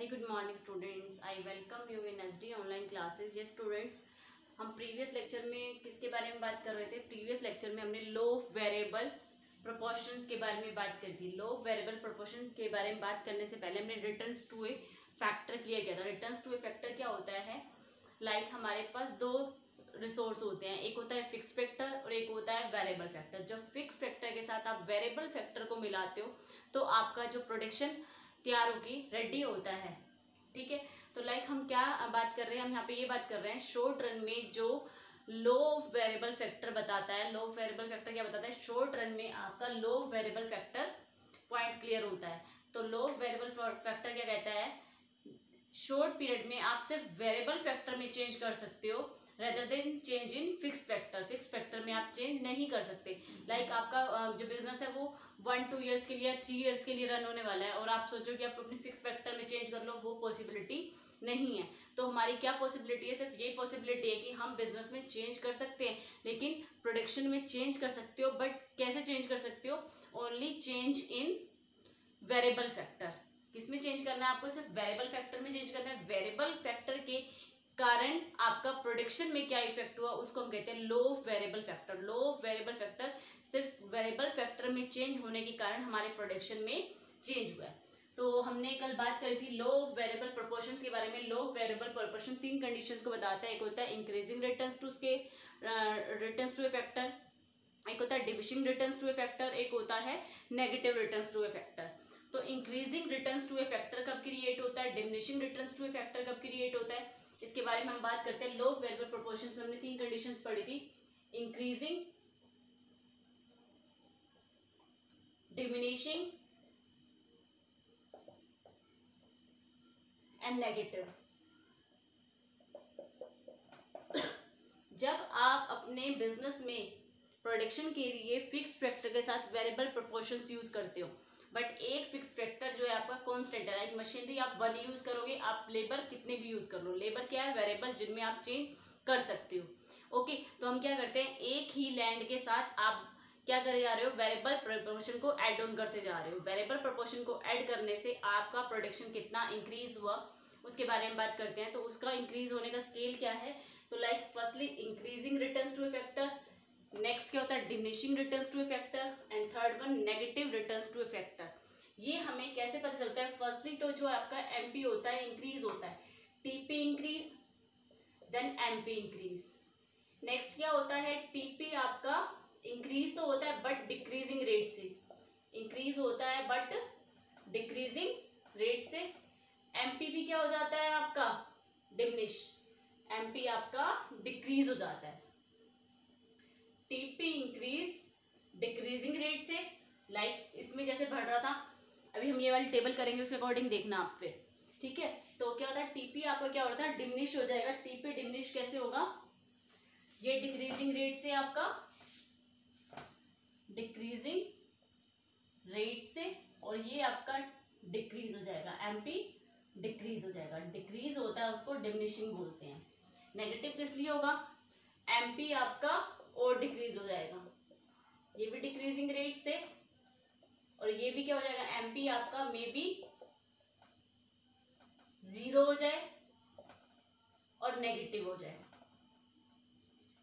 Very good morning students, I welcome you in SD online classes. ये students, हम previous lecture में किसके बारे में बात कर रहे थे? प्रीवियस लेक्चर में हमने लो वेरिएबल प्रोपोर्शंस के बारे में बात करी थी। लो वेरिएबल प्रोपोर्शन के बारे में बात करने से पहले हमने returns to a factor clear किया था। रिटर्न्स टू ए फैक्टर क्या होता है? लाइक हमारे पास दो रिसोर्स होते हैं, एक होता है फिक्स फैक्टर और एक होता है वेरिएबल फैक्टर। जब फिक्स फैक्टर के साथ आप वेरिएबल फैक्टर को मिलाते हो तो आपका जो प्रोडक्शन तैयार होगी, रेडी होता है। ठीक है, तो लाइक हम क्या बात कर रहे हैं? हम यहाँ पे ये बात कर रहे हैं शॉर्ट रन में जो लो वेरिएबल फैक्टर बताता है। लो वेरिएबल फैक्टर क्या बताता है? शॉर्ट रन में आपका लो वेरिएबल फैक्टर पॉइंट क्लियर होता है। तो लो वेरिएबल फैक्टर क्या कहता है? शॉर्ट पीरियड में आप सिर्फ वेरिएबल फैक्टर में चेंज कर सकते हो rather than change in fix factor. Fix factor में आप चेंज नहीं कर सकते। लाइक आपका जो बिजनेस है वो 1-2 ईयर्स के लिए 3 ईयर्स के लिए रन होने वाला है और आप सोचो कि आप अपने फिक्स फैक्टर में चेंज कर लो, वो पॉसिबिलिटी नहीं है। तो हमारी क्या पॉसिबिलिटी है? सिर्फ ये पॉसिबिलिटी है कि हम बिजनेस में चेंज कर सकते हैं, लेकिन प्रोडक्शन में चेंज कर सकते हो। बट कैसे चेंज कर सकते हो? Only change in variable factor. किसमें चेंज करना है आपको? सिर्फ वेरिएबल फैक्टर में चेंज करना है। वेरिएबल फैक्टर के कारण आपका प्रोडक्शन में क्या इफेक्ट हुआ उसको हम कहते हैं लो वेरिएबल फैक्टर। लो वेरिएबल फैक्टर सिर्फ वेरिएबल फैक्टर में चेंज होने के कारण हमारे प्रोडक्शन में चेंज हुआ है। तो हमने कल बात करी थी लो वेरिएबल प्रोपोर्शंस के बारे में। लो वेरिएबल प्रोपोर्शन 3 कंडीशंस को बताता है। एक होता है इंक्रीजिंग रिटर्न्स टू उसके रिटर्न्स टू ए फैक्टर, एक होता है diminishing returns to a factor, एक होता है negative returns to a factor. तो increasing returns to a factor कब क्रिएट होता है? Diminishing returns to a factor कब क्रिएट होता है? इसके बारे में हम बात करते हैं। लो वेरिएबल प्रोपोर्शंस में हमने 3 कंडीशंस पढ़ी थी, इंक्रीजिंग, डिमिनिशिंग एंड नेगेटिव। जब आप अपने बिजनेस में प्रोडक्शन के लिए फिक्स फैक्टर के साथ वेरिएबल प्रोपोर्शंस यूज करते हो, बट एक फिक्स फैक्टर जो है आपका कांस्टेंट है। लाइक मशीनरी आप 1 यूज करोगे, आप लेबर कितने भी यूज कर लो, लेबर क्या है? वेरिएबल जिनमें आप चेंज कर सकते हो। ओके, तो हम क्या करते हैं, एक ही लैंड के साथ आप क्या करे जा रहे हो? वेरिएबल प्रोपोर्शन को ऐड ऑन करते जा रहे हो। वेरिएबल प्रोपोर्शन को ऐड करने से आपका प्रोडक्शन कितना इंक्रीज हुआ उसके बारे में बात करते हैं। तो उसका इंक्रीज होने का स्केल क्या है? तो like firstly increasing returns to a factor, next क्या होता है? Diminishing returns to a factor, and third one negative returns to a factor. ये हमें कैसे पता चलता है? फर्स्टली तो जो आपका एमपी होता है इंक्रीज होता है, TP increase then MP increase. Next क्या होता है? टीपी आपका इंक्रीज तो होता है बट डिक्रीजिंग रेट से, इंक्रीज होता है बट डिक्रीजिंग रेट से। एमपी भी क्या हो जाता है आपका? डिमिनिश। एमपी आपका डिक्रीज हो जाता है। टीपी इंक्रीज डिक्रीजिंग रेट से, लाइक इसमें जैसे बढ़ रहा था, अभी हम ये वाली टेबल करेंगे उसके अकॉर्डिंग देखना आप फिर। ठीक है, तो क्या होता है? टीपी आपका क्या होता है? डिमिनिश हो जाएगा। टीपी डिमिनिश कैसे होगा? ये डिक्रीजिंग रेट से, आपका डिक्रीजिंग रेट से, और ये आपका डिक्रीज हो जाएगा, एमपी डिक्रीज हो जाएगा। डिक्रीज होता है उसको डिमिनिशिंग बोलते हैं। नेगेटिव किस लिए होगा? एमपी आपका और डिक्रीज हो जाएगा, ये भी डिक्रीजिंग रेट से, और ये भी क्या हो जाएगा? एमपी आपका मे बी 0 हो जाए और नेगेटिव हो जाए।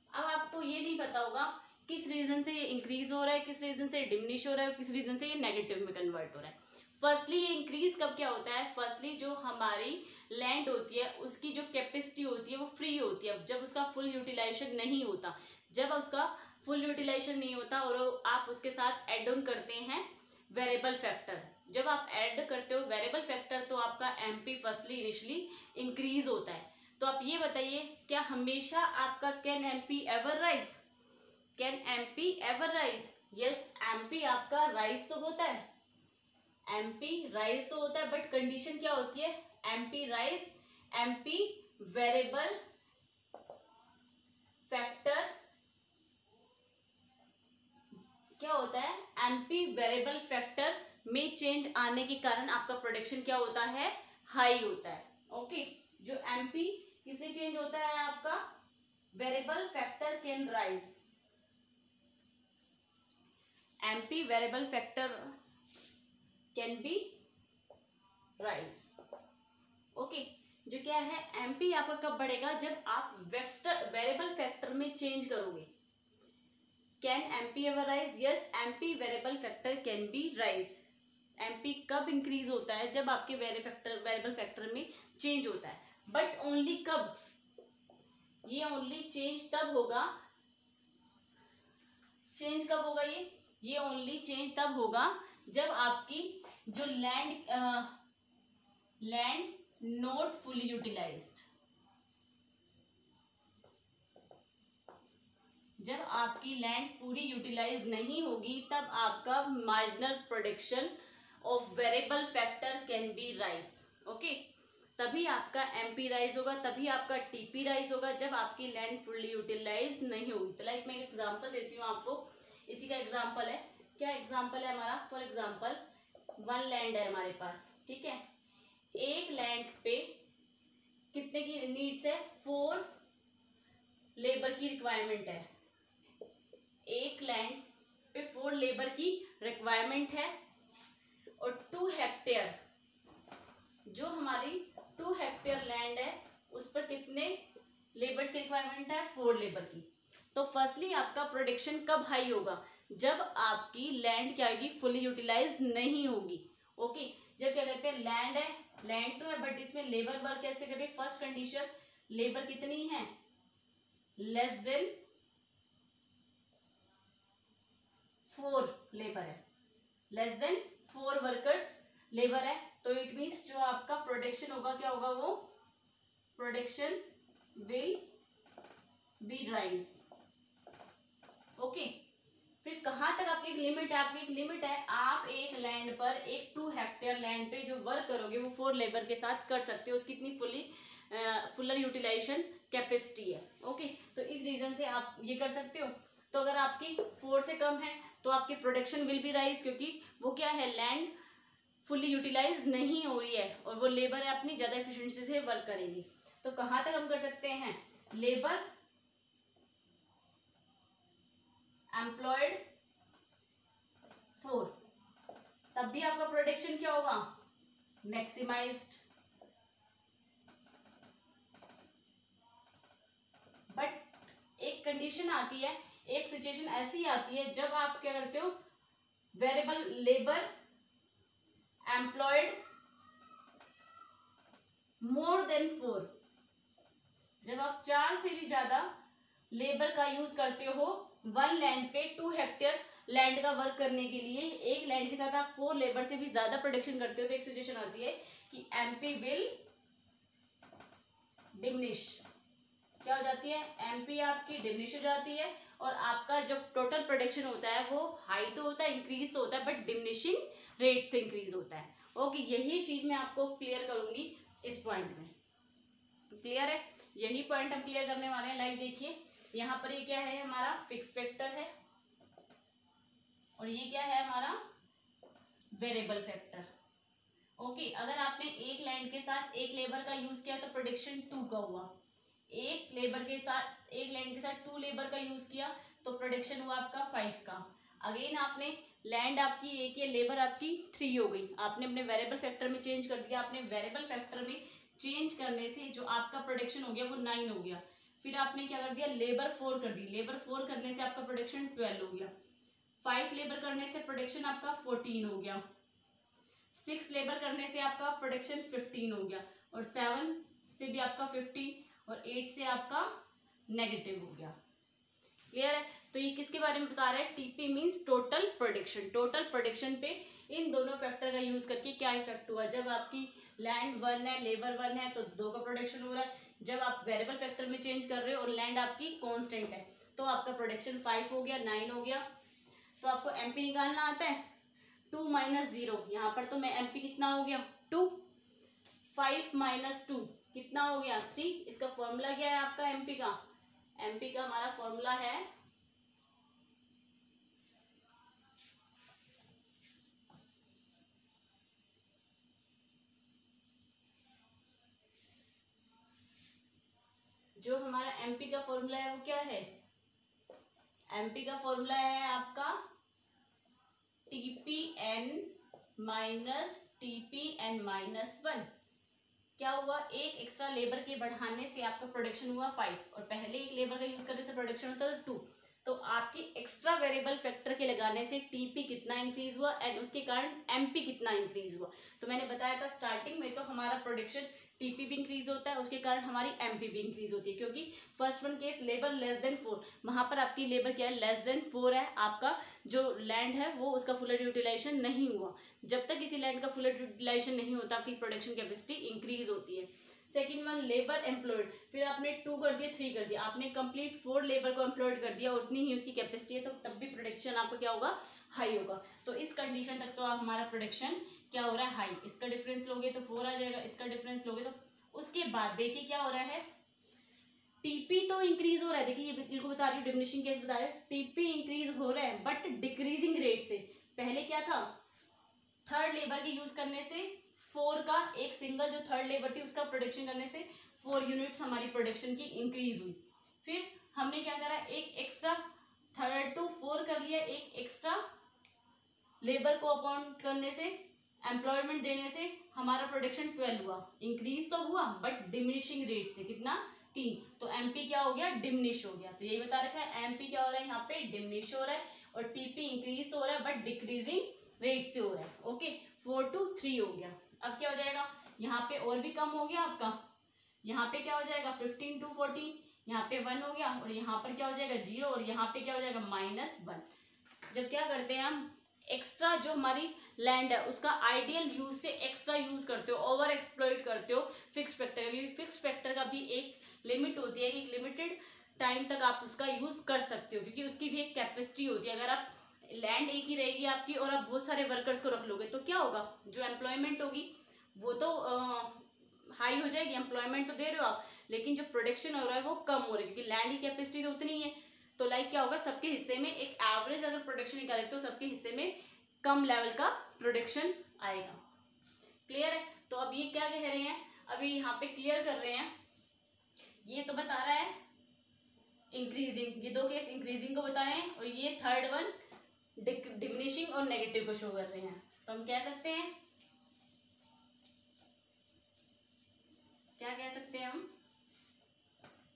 अब आपको ये नहीं पता होगा किस रीजन से ये इंक्रीज हो रहा है, किस रीजन से डिमिनिश हो रहा है, किस रीजन से ये नेगेटिव में कन्वर्ट हो रहा है। फर्स्टली ये इंक्रीज कब क्या होता है? फर्स्टली जो हमारी लैंड होती है उसकी जो कैपेसिटी होती है वो फ्री होती है, जब उसका फुल यूटिलाइजेशन नहीं होता। जब उसका फुल यूटिलाइजेशन नहीं होता और आप उसके साथ एड ऑन करते हैं वेरिएबल फैक्टर। जब आप ऐड करते हो वेरिएबल फैक्टर तो आपका एमपी फर्स्टली इनिशियली इंक्रीज होता है। तो आप ये बताइए, क्या हमेशा आपका can MP ever rise? Can MP ever rise? Yes, MP आपका राइज तो होता है, एमपी राइज तो होता है, बट कंडीशन क्या होती है? MP rise, MP variable factor क्या होता है? एमपी वेरिएबल फैक्टर में चेंज आने के कारण आपका प्रोडक्शन क्या होता है? हाई होता है। ओके, जो एमपी किससे चेंज होता है? आपका variable factor can rise, MP variable factor can be rise. Okay, जो क्या है एमपी आपका कब बढ़ेगा, जब आप वेक्टर वेरिएबल फैक्टर में चेंज करोगे। Can MP ever rise, yes MP variable factor can be rise. MP कब इंक्रीज होता है, जब आपके वेरिएबल फैक्टर में चेंज होता है, बट ओनली कब, ये ओनली चेंज तब होगा, चेंज कब होगा, ये ओनली चेंज तब होगा जब आपकी जो लैंड नॉट फुली यूटिलाइज्ड, जब आपकी लैंड पूरी यूटिलाइज नहीं होगी तब आपका marginal production of variable factor can be rise. Okay, तभी आपका एमपी राइज होगा, तभी आपका टीपी राइज होगा, जब आपकी लैंड फुली यूटिलाइज नहीं होगी। तो लाइक मैं एक एग्जांपल देती हूँ आपको, इसी का एग्जांपल है, क्या एग्जांपल है हमारा, फॉर एग्जांपल 1 लैंड है हमारे पास, ठीक है। एक लैंड पे कितने की नीड्स है, 4 लेबर की रिक्वायरमेंट है। एक लैंड पे 4 लेबर की रिक्वायरमेंट है, और 2 हेक्टेयर, जो हमारी 2 हेक्टेयर लैंड है उस पर कितने लेबर्स की रिक्वायरमेंट है, 4 लेबर की। तो फर्स्टली आपका प्रोडक्शन कब हाई होगा, जब आपकी लैंड क्या होगी, फुली यूटिलाइज नहीं होगी। ओके, जब क्या कहते हैं लैंड है, लैंड तो है बट इसमें लेबर वर्क कैसे करें, फर्स्ट कंडीशन लेबर कितनी है, लेस देन 4 लेबर है, लेस देन 4 वर्कर्स लेबर है। तो इट मीन्स जो आपका प्रोडक्शन होगा क्या होगा, वो production will be rise. Okay, फिर कहां तक आपकी एक लिमिट है, आपकी एक लिमिट है, आप एक लैंड पर, एक 2 हेक्टेयर लैंड पे जो वर्क करोगे वो 4 लेबर के साथ कर सकते हो, उसकी इतनी फुलर यूटिलाइजेशन कैपेसिटी है। ओके, तो इस रीजन से आप ये कर सकते हो। तो अगर आपकी 4 से कम है तो आपकी प्रोडक्शन विल बी राइज, क्योंकि वो क्या है, लैंड फुली यूटिलाइज नहीं हो रही है और वो लेबर है अपनी ज्यादा एफिशिएंसी से वर्क करेगी। तो कहां तक हम कर सकते हैं, लेबर एम्प्लॉयड 4, तब भी आपका प्रोडक्शन क्या होगा, मैक्सिमाइज्ड। बट एक कंडीशन आती है, एक सिचुएशन ऐसी आती है जब आप क्या करते हो, variable labour employed more than 4, जब आप 4 से भी ज्यादा लेबर का यूज करते हो 1 लैंड पे, 2 हेक्टेयर लैंड का वर्क करने के लिए, एक लैंड के साथ आप 4 लेबर से भी ज्यादा प्रोडक्शन करते हो, तो एक सिचुएशन आती है कि एमपी विल डिमिनिश। क्या हो जाती है, एमपी आपकी डिमिनिश हो जाती है, और आपका जो टोटल प्रोडक्शन होता है वो हाई तो होता है, इंक्रीज तो होता है, बट डिमिनिशिंग रेट से इंक्रीज होता है। ओके, यही चीज मैं आपको क्लियर करूंगी इस पॉइंट में। क्लियर है, यही पॉइंट हम क्लियर करने वाले हैं। लाइक देखिए यहाँ पर ये क्या है, हमारा फिक्स फैक्टर है, और ये क्या है हमारा वेरिएबल फैक्टर। ओके, अगर आपने एक लैंड के साथ एक लेबर का यूज किया तो प्रोडक्शन 2 का हुआ, एक लेबर के साथ, एक लैंड के साथ 2 लेबर का यूज किया तो प्रोडक्शन हुआ आपका 5 का। अगेन आपने लैंड आपकी एक है, लेबर आपकी 3 हो गई, आपने अपने वेरिएबल फैक्टर में चेंज कर दिया, आपने वेरिएबल फैक्टर में चेंज करने से जो आपका प्रोडक्शन हो गया वो 9 हो गया। फिर आपने क्या कर दिया, लेबर 4 कर दी, लेबर 4 करने से आपका प्रोडक्शन 12 हो गया, 5 लेबर करने से प्रोडक्शन आपका 14 हो गया, 6 लेबर करने से आपका प्रोडक्शन 15 हो गया, और 7 से भी आपका 15, और 8 से आपका नेगेटिव हो गया। क्लियर है, तो ये किसके बारे में बता रहा है, TP means total production. Total production पे इन दोनों फैक्टर का यूज करके क्या इफेक्ट हुआ, जब आपकी लैंड 1 है, लेबर 1 है तो 2 का प्रोडक्शन हो रहा है, जब आप वेरिएबल फैक्टर में चेंज कर रहे हो और लैंड आपकी कांस्टेंट है तो आपका प्रोडक्शन 5 हो गया, 9 हो गया। तो आपको एमपी निकालना आता है, 2 - 0, यहाँ पर तो मैं एमपी कितना हो गया 2, 5 - 2 कितना हो गया 3। इसका फॉर्मूला क्या है आपका एमपी का, एमपी का हमारा फॉर्मूला है जो हमारा एमपी का फॉर्मूला है वो क्या है, एमपी का फॉर्मूला है आपका TPN - TPN - 1। क्या हुआ, एक एक्स्ट्रा लेबर के बढ़ाने से आपका प्रोडक्शन हुआ 5 और पहले एक लेबर का यूज करने से प्रोडक्शन होता था 2। तो आपकी एक्स्ट्रा वेरिएबल फैक्टर के लगाने से टीपी कितना इंक्रीज हुआ एंड उसके कारण एमपी कितना इंक्रीज हुआ। तो मैंने बताया था स्टार्टिंग में, तो हमारा प्रोडक्शन टीपी भी इंक्रीज होता है, उसके कारण हमारी एमपी भी इंक्रीज होती है, क्योंकि first one case labour less than 4, वहां पर आपकी लेबर क्या है, लेस देन 4 है, आपका जो लैंड है वो उसका फुल यूटिलाइजेशन नहीं हुआ। जब तक किसी लैंड का फुल यूटिलाइजेशन नहीं होता आपकी प्रोडक्शन कैपेसिटी इंक्रीज होती है। सेकंड वन लेबर एम्प्लॉयड, फिर आपने 2 कर दिया 3 कर दिया, आपने कंप्लीट 4 लेबर को एम्प्लॉयड कर दिया, उतनी ही उसकी कैपेसिटी है, तो तब भी प्रोडक्शन आपका क्या होगा, हाई होगा। तो इस कंडीशन तक तो हमारा प्रोडक्शन क्या हो रहा है, हाई। इसका डिफरेंस लोगे तो 4 आ जाएगा, इसका डिफरेंस लोगे तो। उसके बाद देखिए क्या हो रहा है, टीपी तो इंक्रीज हो रहा है, देखिए ये बिल्कुल बता रही हूँ, डिमिनिशिंग केस बता रहे हैं, टीपी इंक्रीज हो रहा है बट डिक्रीजिंग रेट से। पहले क्या था, थर्ड लेबर के यूज करने से 4 का एक सिंगल जो थर्ड लेबर थी उसका प्रोडक्शन करने से 4 यूनिट्स हमारी प्रोडक्शन की इंक्रीज हुई। फिर हमने क्या करा, एक एक्स्ट्रा 3 to 4 कर लिया, एक एक्स्ट्रा लेबर को अपॉइंट करने से, एम्प्लॉयमेंट देने से हमारा प्रोडक्शन 12 हुआ, इंक्रीज तो हुआ बट डिमिनिशिंग रेट से, कितना 3। तो एमपी क्या हो गया, डिमिनिश हो गया। तो यही बता रखा है, एमपी क्या हो रहा है यहाँ पे, डिमिनिश हो रहा है, और टीपी इंक्रीज तो हो रहा है बट डिक्रीजिंग रेट से हो रहा है। ओके, 4 to 3 हो गया। अब क्या हो जाएगा, यहाँ पे और भी कम हो गया आपका, यहाँ पे क्या हो जाएगा 15 to 14, यहाँ पे 1 हो गया, और यहाँ पर क्या हो जाएगा 0, और यहाँ पे क्या हो जाएगा -1। जब क्या करते हैं हम, एक्स्ट्रा जो हमारी लैंड है उसका आइडियल यूज से एक्स्ट्रा यूज करते हो, ओवर एक्सप्लॉइट करते हो फिक्स फैक्टर, क्योंकि फिक्स फैक्टर का भी एक लिमिट होती है कि लिमिटेड टाइम तक आप उसका यूज कर सकते हो, क्योंकि उसकी भी एक कैपेसिटी होती है। अगर आप लैंड एक ही रहेगी आपकी और आप बहुत सारे वर्कर्स को रख लोगे तो क्या होगा, जो एम्प्लॉयमेंट होगी वो तो हाई हो जाएगी, एम्प्लॉयमेंट तो दे रहे हो आप, लेकिन जो प्रोडक्शन हो रहा है वो कम हो रहा है, क्योंकि लैंड की कैपेसिटी तो उतनी ही है। तो लाइक क्या होगा, सबके हिस्से में एक एवरेज अगर प्रोडक्शन निकाले तो सबके हिस्से में कम लेवल का प्रोडक्शन आएगा। क्लियर है। तो अब ये क्या कह रहे हैं, अभी यहाँ पे क्लियर कर रहे हैं, ये तो बता रहा है इंक्रीजिंग, ये 2 केस इंक्रीजिंग को बता रहे हैं, और ये थर्ड वन डिमिनिशिंग और नेगेटिव को शो कर रहे हैं। तो हम कह सकते हैं, क्या कह सकते हैं हम,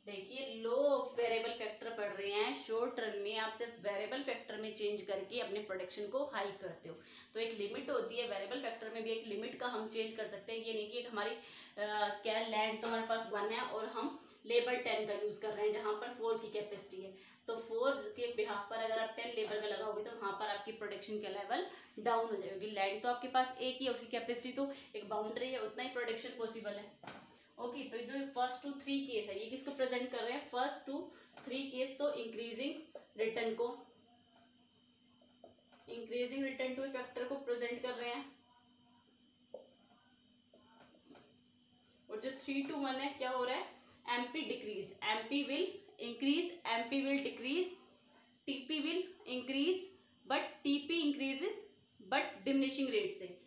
देखिए लो वेरिएबल फैक्टर पढ़ रहे हैं, शॉर्ट रन में आप सिर्फ वेरिएबल फैक्टर में चेंज करके अपने प्रोडक्शन को हाई करते हो। तो एक लिमिट होती है, वेरिएबल फैक्टर में भी एक लिमिट का हम चेंज कर सकते हैं। ये नहीं कि एक हमारी क्या लैंड तो हमारे पास 1 है और हम लेबर 10 का यूज कर रहे हैं जहां पर 4 की कैपेसिटी है, तो 4 के बिहाफ पर अगर आप 10 लेबर का लगाओगे तो वहां पर आपकी प्रोडक्शन का लेवल डाउन हो जाएगी। लैंड तो आपके पास एक ही है, उसकी कैपेसिटी तो एक बाउंड्री है, उतना ही प्रोडक्शन पॉसिबल है। ओके, तो जो फर्स्ट टू 3 केस है ये किसको प्रेजेंट कर रहे हैं, फर्स्ट टू 3 केस तो इंक्रीजिंग रिटर्न को, इंक्रीजिंग रिटर्न टू फैक्टर को प्रेजेंट कर रहे हैं। और जो 3 to 1 है क्या हो रहा है, MP decrease, MP will increase, MP will decrease, TP will increase but TP increase but diminishing rate से।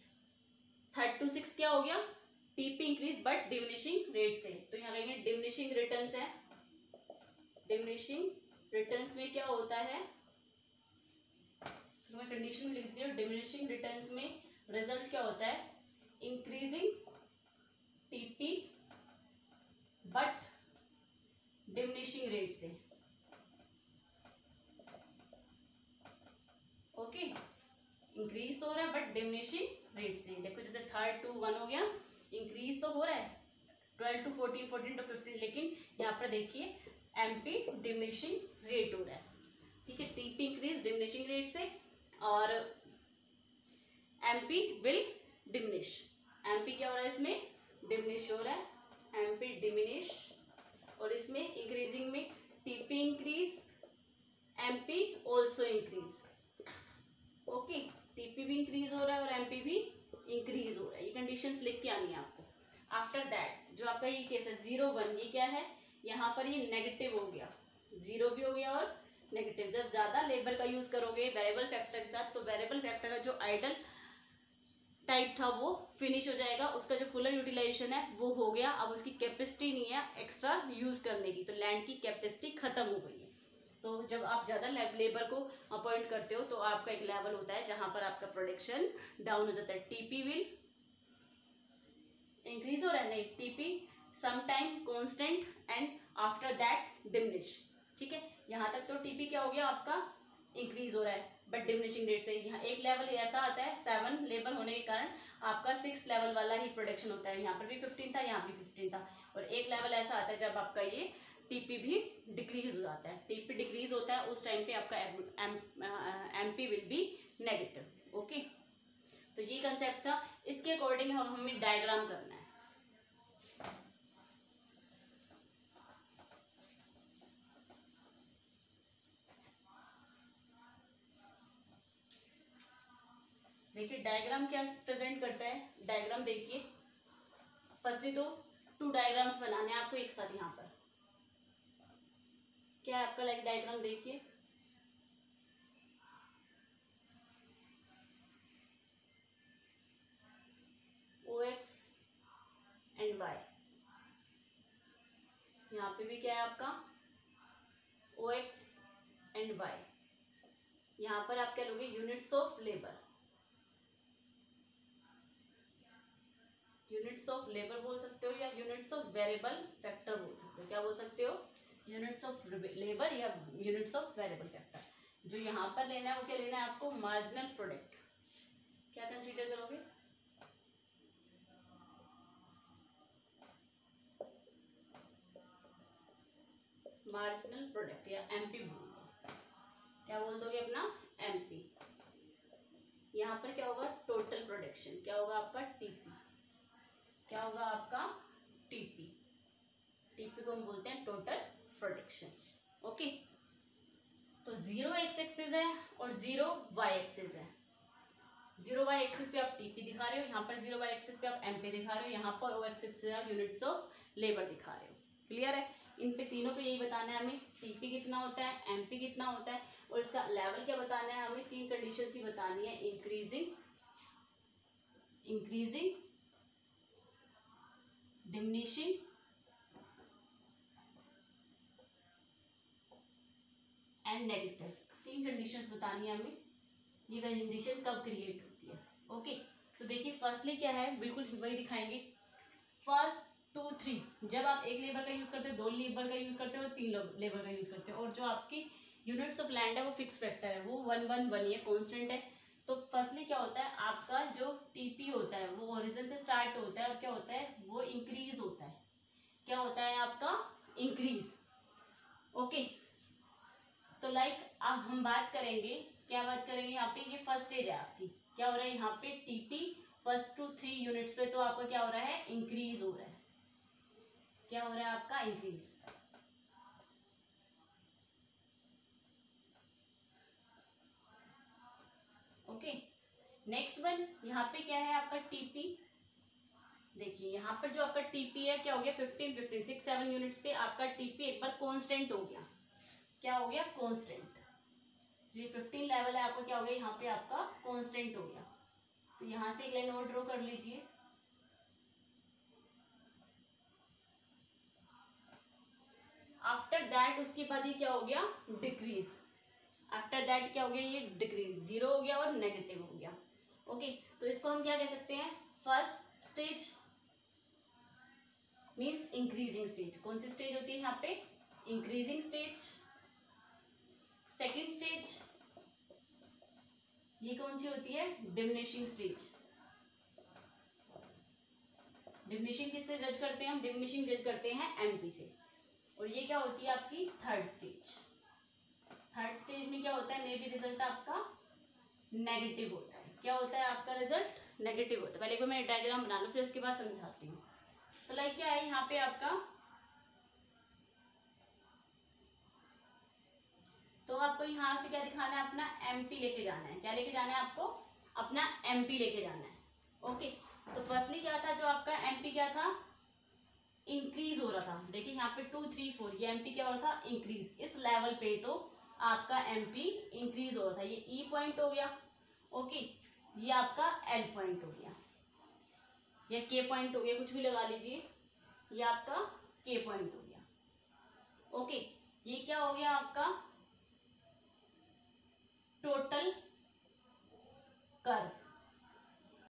3 to 6 क्या हो गया, TP increase but diminishing rate से। तो यहाँ कहेंगे डिमिनिशिंग रिटर्न्स है, डिमिनिशिंग रिटर्न्स में क्या होता है, तो मैं कंडीशन में लिख दी हूँ, डिमिनिशिंग रिटर्न्स में रिजल्ट क्या होता है, increasing TP but diminishing rate से। ओके, इंक्रीज तो हो रहा है बट डिमिनिशिंग रेट से। देखो जैसे 3 to 1 हो गया, इंक्रीज तो हो रहा है 12 to 14, 14 to 15, लेकिन यहाँ पर देखिए एमपी डिमिनिशिंग रेट हो रहा है। ठीक है, टीपी इंक्रीज डिमिनिशिंग रेट से और एमपी विल डिमिनिश, एमपी क्या हो रहा है इसमें, डिमिनिश हो रहा है, एमपी डिमिनिश, और इसमें इंक्रीजिंग में TP increase, MP also increase. Okay, TP भी इंक्रीज हो रहा है और एमपी भी इंक्रीज हो रहा है, ये कंडीशंस लिख के आनी है आपको। आफ्टर दैट जो आपका ये केस है 0 1, ये क्या है, यहाँ पर ये नेगेटिव हो गया, 0 भी हो गया और नेगेटिव। जब ज्यादा लेबर का यूज करोगे वेरिएबल फैक्टर के साथ तो वेरिएबल फैक्टर का जो आइडल टाइप था वो फिनिश हो जाएगा, उसका जो फुलर यूटिलाइजेशन है वो हो गया, अब उसकी कैपेसिटी नहीं है एक्स्ट्रा यूज करने की, तो लैंड की कैपेसिटी खत्म हो गई है। तो जब आप ज़्यादा लेबर को अपॉइंट करते हो तो आपका एक लेवल होता है जहां पर आपका प्रोडक्शन डाउन हो जाता है, टीपी विल इंक्रीज हो रहा है, नहीं, TP some time constant and after that diminish. ठीक है, यहाँ तक तो टीपी क्या हो गया आपका, इंक्रीज हो रहा है, बट डिमिनिशिंग रेट से। यहाँ एक लेवल ऐसा आता है 7 लेवल होने के कारण आपका 6 लेवल वाला ही प्रोडक्शन होता है। यहाँ पर भी 15 था, यहाँ भी 15 था। और एक लेवल ऐसा आता है जब आपका ये टीपी भी डिक्रीज हो जाता है। टीपी डिक्रीज होता है उस टाइम पे आपका MP will be negative. Okay, तो ये कंसेप्ट था। इसके अकॉर्डिंग हमें डायग्राम करना है। देखिए डायग्राम क्या प्रेजेंट करता है, डायग्राम देखिए। फर्स्टली तो 2 डायग्राम्स बनाने हैं आपको एक साथ। यहाँ पर क्या है आपका लाइक डायग्राम देखिए, OX एंड Y। यहाँ पे भी क्या है आपका OX एंड Y। यहाँ पर आप क्या लोगे, units of labour, units of labour बोल सकते हो या यूनिट्स ऑफ वेरिएबल फैक्टर बोल सकते हो। क्या बोल सकते हो, यूनिट्स ऑफ लेबर या यूनिट्स ऑफ वेरिएबल फैक्टर। जो यहाँ पर लेना है वो क्या लेना है आपको, मार्जिनल प्रोडक्ट। क्या कंसीडर करोगे, मार्जिनल प्रोडक्ट या एमपी बोल दो। क्या बोल दोगे अपना, एमपी। यहाँ पर क्या होगा, टोटल प्रोडक्शन। क्या होगा आपका, टीपी। क्या होगा आपका, टीपी। टीपी को हम बोलते हैं टोटल प्रोडक्शन। ओके, तो 0 एक्स एक्सिस है और 0 वाई एक्सिस है। 0 वाई एक्सिस पे आप टीपी दिखा रहे हो, यहाँ पर 0 वाई एक्सिस पे आप एमपी दिखा रहे हो, यहाँ पर ओ एक्सिस पे आप यूनिट्स ऑफ लेबर दिखा रहे हो। क्लियर है, इन पे तीनों पे यही बताना है हमें, टीपी कितना होता है, एमपी कितना होता है, और इसका लेवल क्या बताना है हमें। 3 कंडीशंस ही बतानी है, increasing, diminishing and negative. 3 conditions बतानी है हमें, ये कंडीशन कब क्रिएट होती है। ओके, तो देखिए फर्स्टली क्या है, बिल्कुल वही दिखाएंगे। फर्स्ट 2 3 जब आप एक लेबर का यूज करते हो, 2 लेबर का यूज करते हो, 3 लेबर का यूज करते हो, और जो आपकी यूनिट्स ऑफ लैंड है वो फिक्स फैक्टर है, वो 1 1 1 ये कॉन्स्टेंट है। तो फर्स्टली क्या होता है आपका जो टीपी होता है वो ओरिजिन से स्टार्ट होता है और क्या होता है वो इंक्रीज होता है। क्या होता है आपका, इंक्रीज। ओके, तो लाइक अब हम बात करेंगे, क्या बात करेंगे यहाँ पे, ये फर्स्ट स्टेज है आपकी। क्या हो रहा है यहाँ पे, टीपी फर्स्ट 2 3 यूनिट्स पे तो आपका क्या हो रहा है, इंक्रीज हो रहा है। क्या हो रहा है आपका, इंक्रीज। ओके, नेक्स्ट वन यहाँ पे क्या है आपका, टीपी। देखिए यहाँ पर जो आपका टीपी है क्या हो गया, 15 15 6 7 यूनिट्स पे आपका टीपी एक बार कांस्टेंट हो गया। क्या हो गया, कांस्टेंट। ये 15 लेवल है आपका, क्या हो गया यहाँ पे आपका कांस्टेंट हो गया। तो यहां से एक लाइन और ड्रॉ कर लीजिए। आफ्टर दैट उसके बाद ये क्या हो गया, डिक्रीज। आफ्टर दैट क्या हो गया, ये डिक्रीज, 0 हो गया और नेगेटिव हो गया। ओके, तो इसको हम क्या कह सकते हैं, first stage means increasing stage. कौन सी स्टेज होती है यहाँ पे, इंक्रीजिंग स्टेज। सेकेंड स्टेज ये कौन सी होती है, डिमिनिशिंग स्टेज। डिमिनिशिंग किससे जज करते हैं हम, डिमिनिशिंग जज करते हैं एमपी से। और ये क्या होती है आपकी थर्ड स्टेज। थर्ड स्टेज में क्या होता है, मे बी रिजल्ट आपका नेगेटिव होता है। क्या होता है आपका रिजल्ट, नेगेटिव होता है। पहले को मैं डायग्राम बना लूं फिर उसके बाद समझाती हूँ। तो लाइक क्या है यहाँ पे आपका, तो आपको यहाँ से क्या दिखाना है, अपना एमपी लेके जाना है। क्या लेके जाना है आपको, अपना एमपी लेके जाना है। ओके, तो फर्स्टली क्या था, जो आपका एमपी क्या था, इंक्रीज हो रहा था। देखिए यहाँ पे 2 3 4 ये एमपी क्या हो रहा था, इंक्रीज। इस लेवल पे तो आपका एमपी इंक्रीज हो रहा था। ये ई पॉइंट हो गया। ओके, ये आपका एल पॉइंट हो गया या के पॉइंट हो गया, कुछ भी लगा लीजिए। ये आपका के पॉइंट हो गया। ओके, ये क्या हो गया आपका टोटल कर्व।